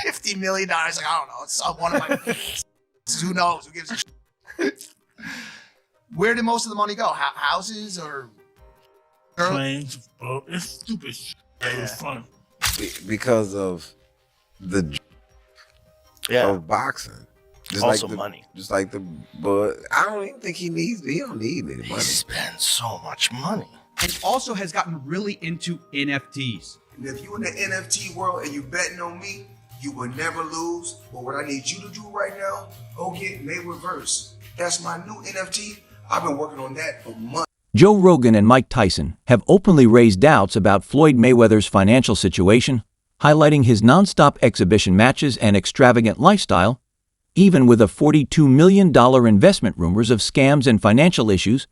$50 million. Like, I don't know. It's one of my, who knows? Who gives a shit? Where did most of the money go? Houses or planes? Oh, it's stupid shit. It was fun. Because of the of boxing. Just also like money. Just like but I don't even think he don't need any money. He spends so much money. And also has gotten really into NFTs. And if you in the NFT world and you betting on me, you will never lose. But what I need you to do right now, go get Mayweather. That's my new NFT. I've been working on that for months. Joe Rogan and Mike Tyson have openly raised doubts about Floyd Mayweather's financial situation, highlighting his nonstop exhibition matches and extravagant lifestyle. Even with a $42 million investment, rumors of scams and financial issues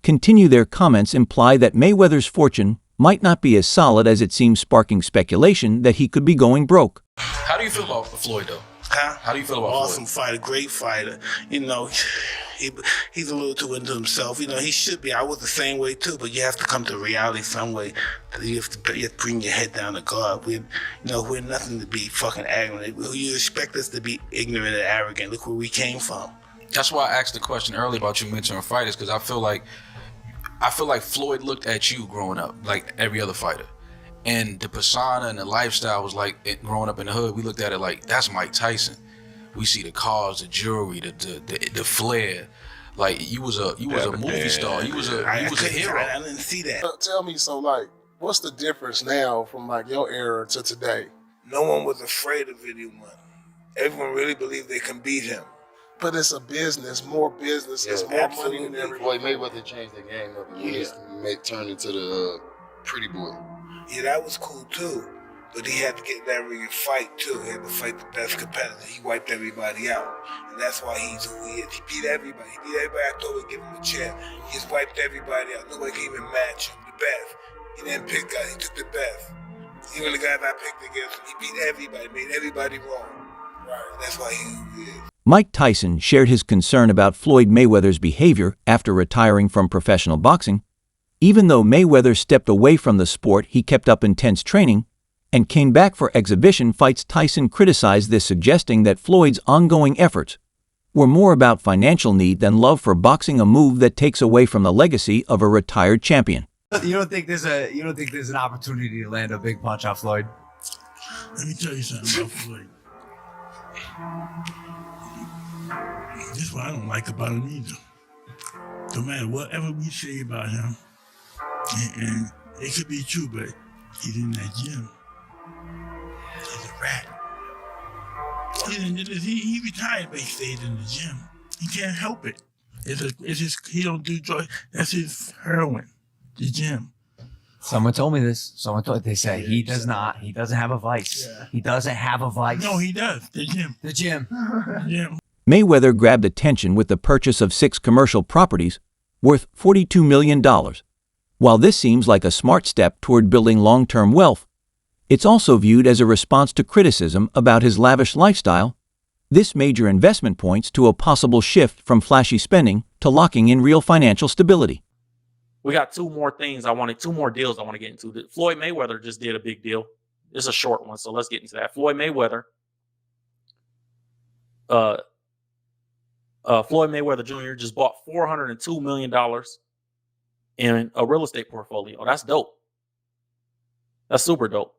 continue. Their comments imply that Mayweather's fortune might not be as solid as it seems, sparking speculation that he could be going broke. How do you feel about Floyd, though? Huh? How do you feel about awesome Floyd? Fighter, great fighter. You know, he's a little too into himself. You know, he should be. I was the same way too, but you have to come to reality some way. You have to bring your head down to God. We're nothing to be fucking arrogant. You expect us to be ignorant and arrogant. Look where we came from. That's why I asked the question earlier about you mentoring fighters, because I feel like Floyd looked at you growing up like every other fighter. And the persona and the lifestyle was like, growing up in the hood, we looked at it like, that's Mike Tyson. We see the cars, the jewelry, the flair. Like, you was a movie star. You was a hero. I didn't see that. Tell me, so like, what's the difference now from like your era to today? No one was afraid of video money. Everyone really believed they can beat him. But it's a business, more business, it's more money than everything. Floyd Mayweather changed the game up. He just turned into the pretty boy. Yeah, that was cool too. But he had to get in that ring and fight too. He had to fight the best competitor. He wiped everybody out. And that's why he's who he is. He beat everybody. I thought we'd give him a chance. He just wiped everybody out. Nobody can even match him. The best. He didn't pick guys, he took the best. Even the guys I picked against him, he beat everybody, made everybody wrong. Right. That's why he's who he is. Mike Tyson shared his concern about Floyd Mayweather's behavior after retiring from professional boxing. Even though Mayweather stepped away from the sport, he kept up intense training and came back for exhibition fights. Tyson criticized this, suggesting that Floyd's ongoing efforts were more about financial need than love for boxing, a move that takes away from the legacy of a retired champion. You don't think there's an opportunity to land a big punch on Floyd? Let me tell you something about Floyd. This is what I don't like about him either. No matter whatever we say about him, and it could be true, but he's in that gym. He's a rat. He retired, but he stayed in the gym. He can't help it. He don't do drugs. That's his heroin, the gym. Someone told me this. They say he does not. He doesn't have a vice. Yeah. He doesn't have a vice. No, he does. The gym. The gym. Mayweather grabbed attention with the purchase of 6 commercial properties worth $42 million. While this seems like a smart step toward building long-term wealth, it's also viewed as a response to criticism about his lavish lifestyle. This major investment points to a possible shift from flashy spending to locking in real financial stability. We got two more deals I want to get into. Floyd Mayweather just did a big deal. It's a short one, so let's get into that. Floyd Mayweather Jr. just bought $402 million in a real estate portfolio. That's dope. That's super dope.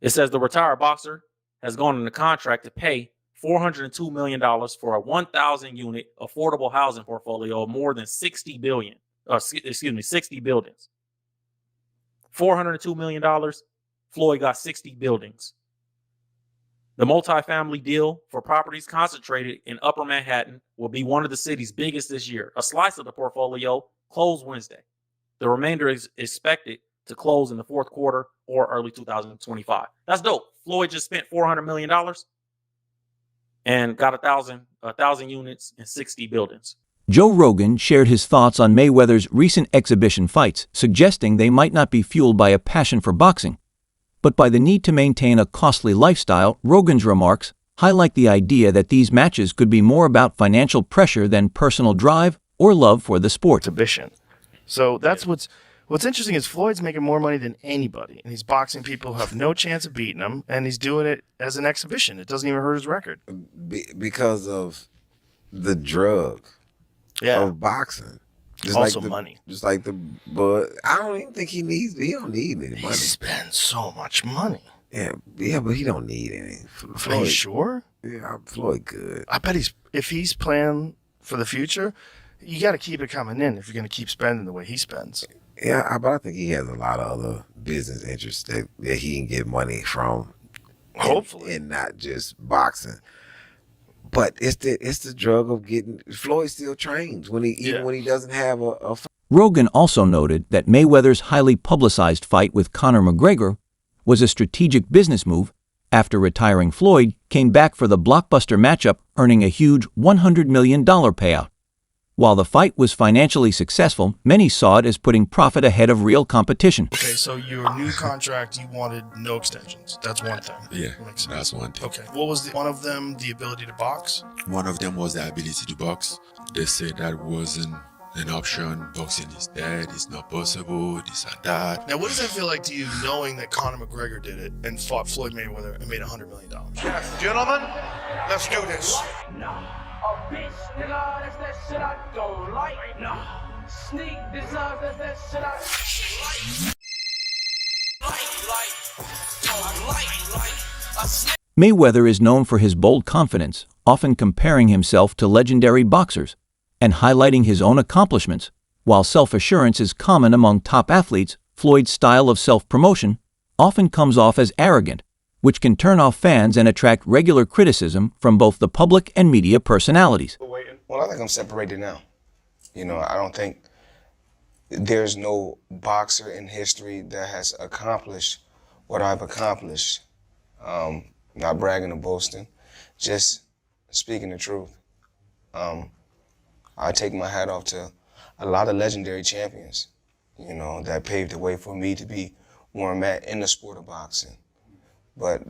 It says the retired boxer has gone into contract to pay $402 million for a 1,000 unit affordable housing portfolio of more than 60 buildings. $402 million. Floyd got 60 buildings. The multifamily deal for properties concentrated in Upper Manhattan will be one of the city's biggest this year. A slice of the portfolio closed Wednesday. The remainder is expected to close in the fourth quarter or early 2025. That's dope. Floyd just spent $400 million and got 1,000 units and 60 buildings. Joe Rogan shared his thoughts on Mayweather's recent exhibition fights, suggesting they might not be fueled by a passion for boxing, but by the need to maintain a costly lifestyle. Rogan's remarks highlight the idea that these matches could be more about financial pressure than personal drive or love for the sport. Exhibition. So that's What's interesting is Floyd's making more money than anybody, and he's boxing people who have no chance of beating him, and he's doing it as an exhibition. It doesn't even hurt his record. Because of the drug of boxing. Just Also like money. Just like but I don't even think he don't need any money. He spends so much money. Yeah, but he don't need any. Are you sure? Yeah, Floyd good. I bet if he's playing for the future, you got to keep it coming in if you're going to keep spending the way he spends. Yeah, but I think he has a lot of other business interests that he can get money from. Hopefully. And not just boxing. But it's the drug of getting. Floyd still trains when even when he doesn't have a fight. Rogan also noted that Mayweather's highly publicized fight with Conor McGregor was a strategic business move. After retiring, Floyd came back for the blockbuster matchup, earning a huge $100 million payout. While the fight was financially successful, many saw it as putting profit ahead of real competition. Okay, so your new contract, you wanted no extensions. That's one thing. Yeah, that's one thing. Okay, what was one of them? The ability to box? One of them was the ability to box. They said that wasn't an option. Boxing is dead. It's not possible. This and that. Now, what does that feel like to you, knowing that Conor McGregor did it and fought Floyd Mayweather and made $100 million? Yes, gentlemen, let's do this. A bitch, nigga, that's that shit I don't like. Nah, sneak deserves that shit I like. Mayweather is known for his bold confidence, often comparing himself to legendary boxers and highlighting his own accomplishments. While self-assurance is common among top athletes, Floyd's style of self-promotion often comes off as arrogant, which can turn off fans and attract regular criticism from both the public and media personalities. Well, I think I'm separated now. You know, I don't think there's no boxer in history that has accomplished what I've accomplished. Not bragging or boasting, just speaking the truth. I take my hat off to a lot of legendary champions, you know, that paved the way for me to be where I'm at in the sport of boxing. But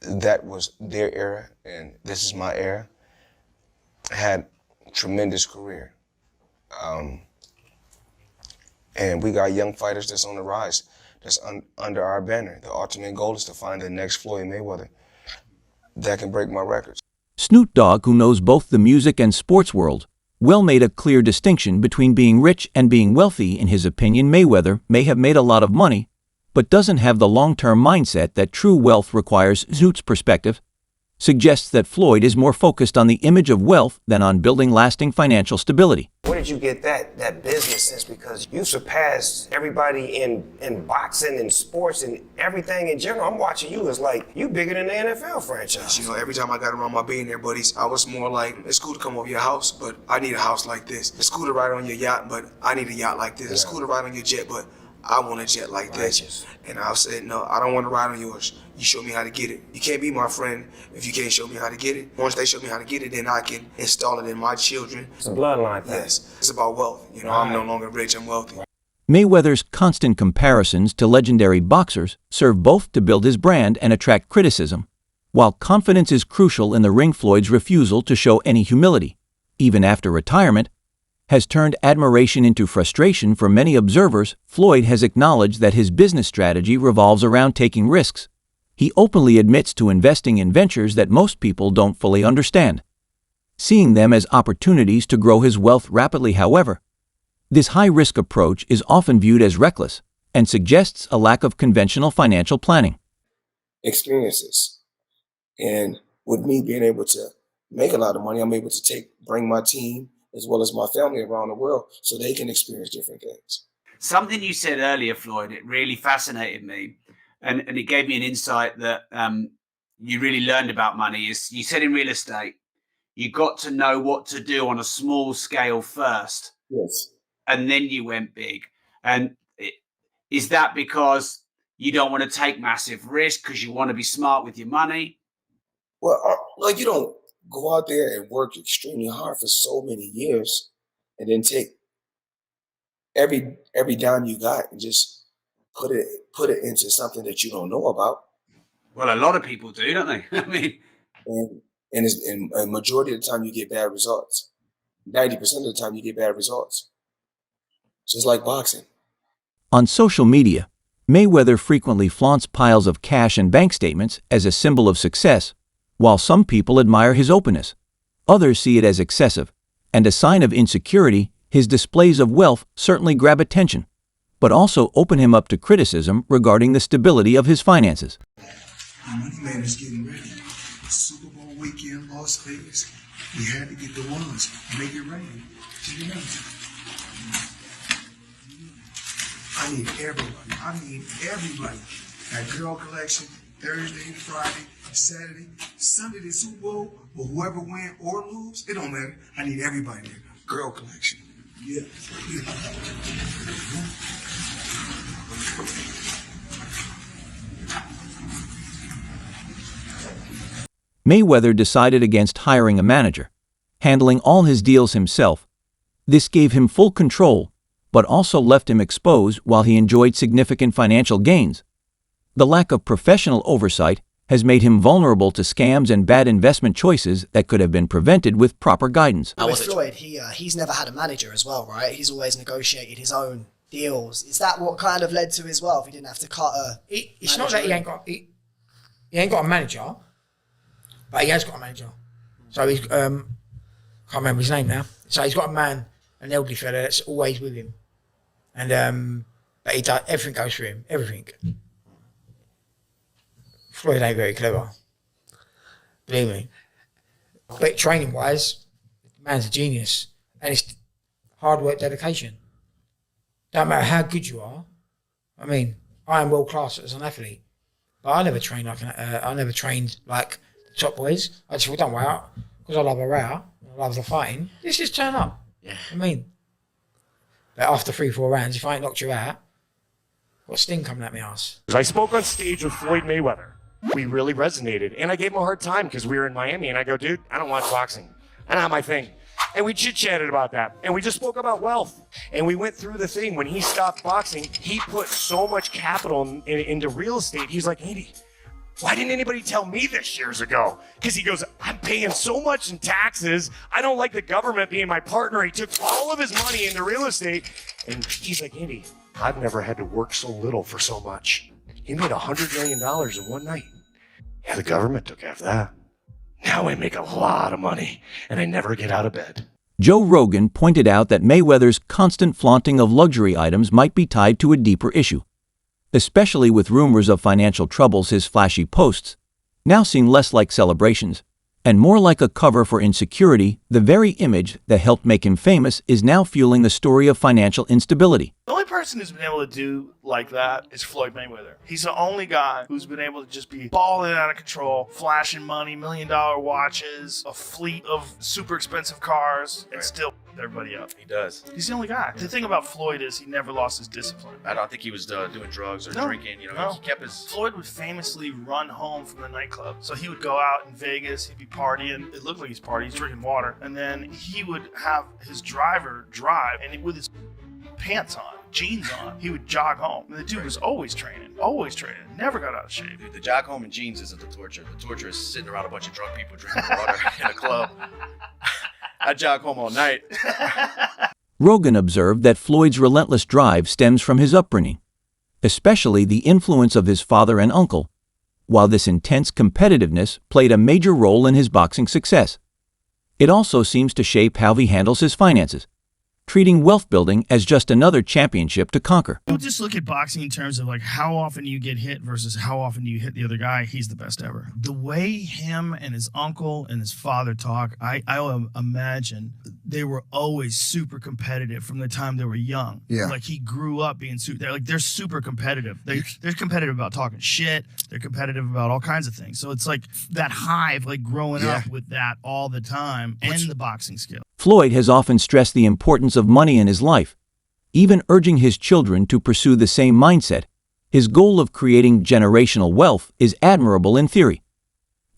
that was their era, and this is my era. I had a tremendous career. And we got young fighters that's on the rise, that's under our banner. The ultimate goal is to find the next Floyd Mayweather that can break my records. Snoop Dogg, who knows both the music and sports world, well made a clear distinction between being rich and being wealthy. In his opinion, Mayweather may have made a lot of money, but doesn't have the long-term mindset that true wealth requires. Snoop's perspective suggests that Floyd is more focused on the image of wealth than on building lasting financial stability. Where did you get that business sense? Because you surpassed everybody in boxing and sports and everything in general. I'm watching you as like, you bigger than the NFL franchise. You know, every time I got around my billionaire buddies, I was more like, it's cool to come over your house, but I need a house like this. It's cool to ride on your yacht, but I need a yacht like this. It's cool to ride on your jet, but I want a jet like this. And I said, no, I don't want to ride on yours. You show me how to get it. You can't be my friend if you can't show me how to get it. Once they show me how to get it, then I can install it in my children. It's a bloodline thing. Yes, it's about wealth. You know, I'm no longer rich, I'm wealthy. Mayweather's constant comparisons to legendary boxers serve both to build his brand and attract criticism. While confidence is crucial in the ring, Floyd's refusal to show any humility, even after retirement, has turned admiration into frustration for many observers. Floyd has acknowledged that his business strategy revolves around taking risks. He openly admits to investing in ventures that most people don't fully understand, seeing them as opportunities to grow his wealth rapidly. However, this high-risk approach is often viewed as reckless and suggests a lack of conventional financial planning. Experiences. And with me being able to make a lot of money, I'm able to bring my team as well as my family around the world so they can experience different things. Something you said earlier, Floyd, it really fascinated me. And it gave me an insight that you really learned about money. Is you said in real estate, you got to know what to do on a small scale first. Yes. And then you went big. And is that because you don't want to take massive risk because you want to be smart with your money? Well, like you don't go out there and work extremely hard for so many years and then take every dime you got and just put it into something that you don't know about. Well, a lot of people do, don't they? I mean, and a majority of the time you get bad results. 90% of the time you get bad results. Just like boxing. On social media, Mayweather frequently flaunts piles of cash and bank statements as a symbol of success, while some people admire his openness. Others see it as excessive, and a sign of insecurity. His displays of wealth certainly grab attention, but also open him up to criticism regarding the stability of his finances. Money Man is getting ready. Super Bowl weekend, Las Vegas. We had to get the ones, make it rain. You know? I need everybody. That girl collection, Thursday, Friday, Saturday, Sunday, the Super Bowl, but whoever win or lose, it don't matter. I need everybody there. Girl collection. Yeah. Mayweather decided against hiring a manager, handling all his deals himself. This gave him full control, but also left him exposed while he enjoyed significant financial gains. The lack of professional oversight has made him vulnerable to scams and bad investment choices that could have been prevented with proper guidance. With Floyd, he's never had a manager as well, right? He's always negotiated his own deals. Is that what kind of led to his wealth? He didn't have to cut a It's not that he ain't got a manager, but he has got a manager. So he's, can't remember his name now. So he's got a man, an elderly fella that's always with him. And, but he does, everything goes through him, everything. Floyd ain't very clever. Believe me. But training wise, the man's a genius. And it's hard work, dedication. Don't matter how good you are. I mean, I am world class as an athlete, but I never trained like I never trained like the top boys. I just thought, don't weigh out because I love a row, I love the fighting. Let's just turn up. Yeah. I mean, but after 3-4 rounds, if I ain't knocked you out, got sting coming at my ass. I spoke on stage with Floyd Mayweather. We really resonated, and I gave him a hard time because we were in Miami, and I go, dude, I don't watch boxing. That's not my thing. And we chit-chatted about that, and we just spoke about wealth. And we went through the thing. When he stopped boxing, he put so much capital into real estate. He's like, Andy, why didn't anybody tell me this years ago? Because he goes, I'm paying so much in taxes. I don't like the government being my partner. He took all of his money into real estate. And he's like, Andy, I've never had to work so little for so much. He made $100 million in one night. Yeah, the government took half that. Now I make a lot of money, and I never get out of bed. Joe Rogan pointed out that Mayweather's constant flaunting of luxury items might be tied to a deeper issue, especially with rumors of financial troubles. His flashy posts now seem less like celebrations and more like a cover for insecurity. The very image that helped make him famous is now fueling the story of financial instability. The only person who's been able to do like that is Floyd Mayweather. He's the only guy who's been able to just be balling out of control, flashing money, $1 million watches, a fleet of super expensive cars, and still f everybody up. He does. He's the only guy. The thing about Floyd is he never lost his discipline. I don't think he was doing drugs or drinking. You know, he kept his. Floyd would famously run home from the nightclub. So he would go out in Vegas. He'd be partying. It looked like he's partying. He's drinking water, and then he would have his driver drive, and with his pants on, jeans on, he would jog home. And the dude was always training, never got out of shape. Dude, the jog home in jeans isn't the torture. The torture is sitting around a bunch of drunk people drinking water in a club. I jog home all night. Rogan observed that Floyd's relentless drive stems from his upbringing, especially the influence of his father and uncle, while this intense competitiveness played a major role in his boxing success. It also seems to shape how he handles his finances, treating wealth building as just another championship to conquer. Don't just look at boxing in terms of like how often you get hit versus how often you hit the other guy. He's the best ever. The way him and his uncle and his father talk, I imagine they were always super competitive from the time they were young. Yeah. Like he grew up being they're super competitive. They're competitive about talking shit. They're competitive about all kinds of things. So it's like that hive, like growing up with that all the time and the boxing skill. Floyd has often stressed the importance of money in his life, even urging his children to pursue the same mindset. His goal of creating generational wealth is admirable in theory,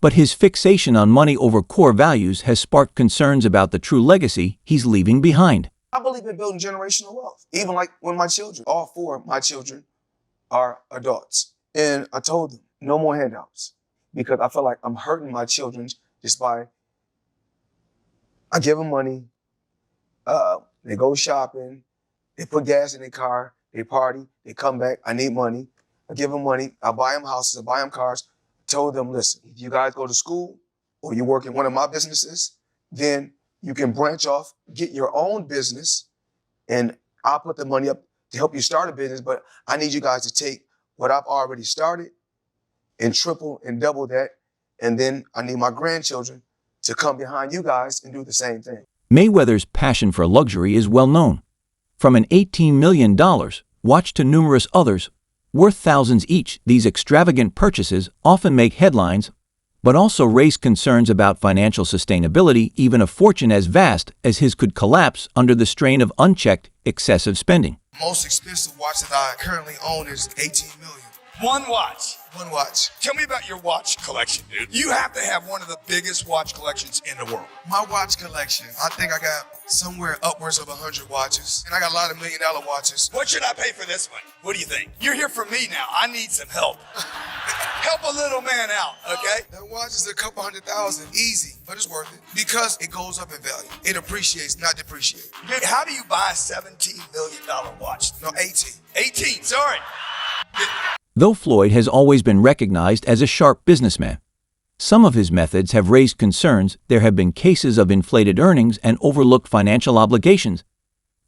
but his fixation on money over core values has sparked concerns about the true legacy he's leaving behind. I believe in building generational wealth. Even like when my children, all 4 of my children are adults. And I told them, no more handouts, because I feel like I'm hurting my children just by, I give them money, they go shopping, they put gas in their car, they party, they come back, I need money. I give them money, I buy them houses, I buy them cars. Told them, listen, if you guys go to school or you work in one of my businesses, then you can branch off, get your own business, and I'll put the money up to help you start a business, but I need you guys to take what I've already started and triple and double that, and then I need my grandchildren to come behind you guys and do the same thing. Mayweather's passion for luxury is well known. From an $18 million watch to numerous others, worth thousands each, these extravagant purchases often make headlines, but also raise concerns about financial sustainability. Even a fortune as vast as his could collapse under the strain of unchecked, excessive spending. Most expensive watch that I currently own is $18 million. One watch. One watch. Tell me about your watch collection, dude. You have to have one of the biggest watch collections in the world. My watch collection, I think I got somewhere upwards of 100 watches. And I got a lot of $1 million watches. What should I pay for this one? What do you think? You're here for me now. I need some help. Help a little man out, okay? That watch is a couple $100,000, easy, but it's worth it because it goes up in value. It appreciates, not depreciates. Dude, how do you buy a $17 million watch? No, 18. 18, sorry. Though Floyd has always been recognized as a sharp businessman, some of his methods have raised concerns. There have been cases of inflated earnings and overlooked financial obligations.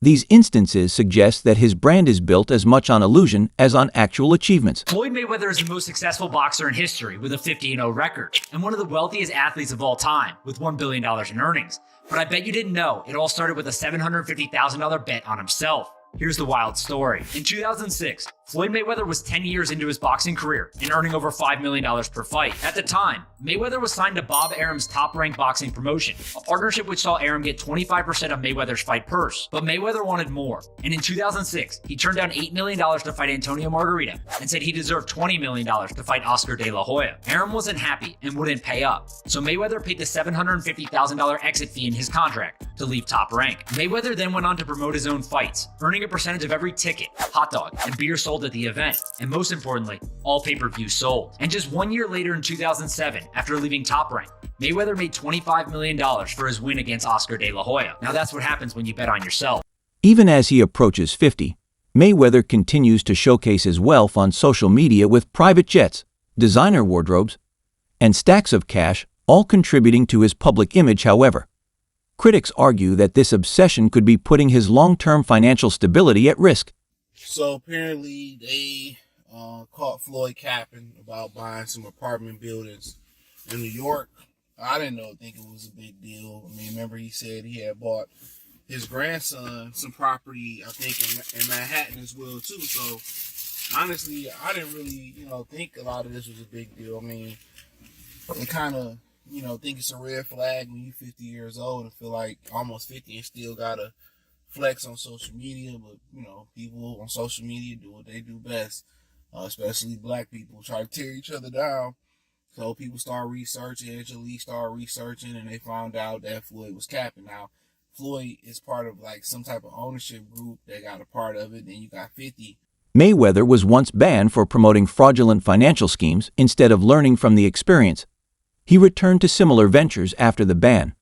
These instances suggest that his brand is built as much on illusion as on actual achievements. Floyd Mayweather is the most successful boxer in history with a 50-0 record, and one of the wealthiest athletes of all time with $1 billion in earnings. But I bet you didn't know, it all started with a $750,000 bet on himself. Here's the wild story. In 2006, Floyd Mayweather was 10 years into his boxing career and earning over $5 million per fight. At the time, Mayweather was signed to Bob Arum's top-ranked boxing promotion, a partnership which saw Arum get 25% of Mayweather's fight purse. But Mayweather wanted more, and in 2006, he turned down $8 million to fight Antonio Margarita and said he deserved $20 million to fight Oscar De La Hoya. Arum wasn't happy and wouldn't pay up, so Mayweather paid the $750,000 exit fee in his contract to leave Top Rank. Mayweather then went on to promote his own fights, earning a percentage of every ticket, hot dog, and beer sold at the event, and most importantly, all pay-per-views sold. And just 1 year later in 2007, after leaving Top Rank, Mayweather made $25 million for his win against Oscar De La Hoya. Now that's what happens when you bet on yourself. Even as he approaches 50, Mayweather continues to showcase his wealth on social media with private jets, designer wardrobes, and stacks of cash, all contributing to his public image. However, critics argue that this obsession could be putting his long-term financial stability at risk. So apparently they caught Floyd capping about buying some apartment buildings in New York. I didn't think it was a big deal. I mean, remember he said he had bought his grandson some property, I think, in Manhattan as well, too. So honestly, I didn't really, think a lot of this was a big deal. I mean, it kind of, think it's a red flag when you're 50 years old and feel like almost 50 and still gotta flex on social media. But, people on social media do what they do best, especially black people, try to tear each other down. So people start researching, Angelique started researching, and they found out that Floyd was capping. Now, Floyd is part of some type of ownership group that got a part of it. Then you got 50. Mayweather was once banned for promoting fraudulent financial schemes instead of learning from the experience. He returned to similar ventures after the ban,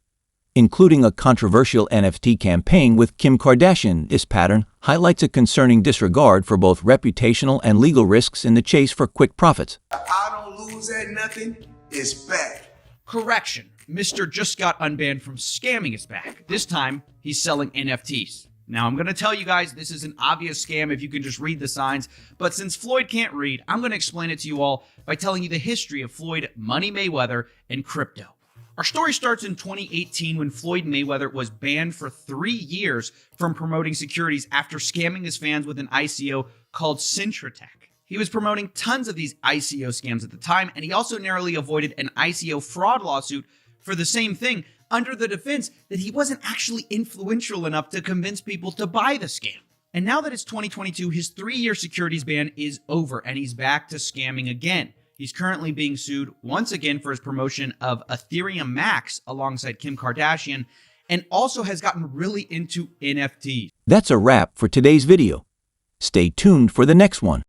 including a controversial NFT campaign with Kim Kardashian. This pattern highlights a concerning disregard for both reputational and legal risks in the chase for quick profits. I don't lose at nothing, it's bad. Correction. Mr. just got unbanned from scamming is back. This time, he's selling NFTs. Now, I'm going to tell you guys this is an obvious scam if you can just read the signs, but since Floyd can't read, I'm going to explain it to you all by telling you the history of Floyd Money Mayweather and crypto. Our story starts in 2018 when Floyd Mayweather was banned for 3 years from promoting securities after scamming his fans with an ICO called Cintratec. He was promoting tons of these ICO scams at the time, and he also narrowly avoided an ICO fraud lawsuit for the same thing, under the defense that he wasn't actually influential enough to convince people to buy the scam. And now that it's 2022, his 3-year securities ban is over, and he's back to scamming again. He's currently being sued once again for his promotion of Ethereum Max alongside Kim Kardashian, and also has gotten really into NFTs. That's a wrap for today's video. Stay tuned for the next one.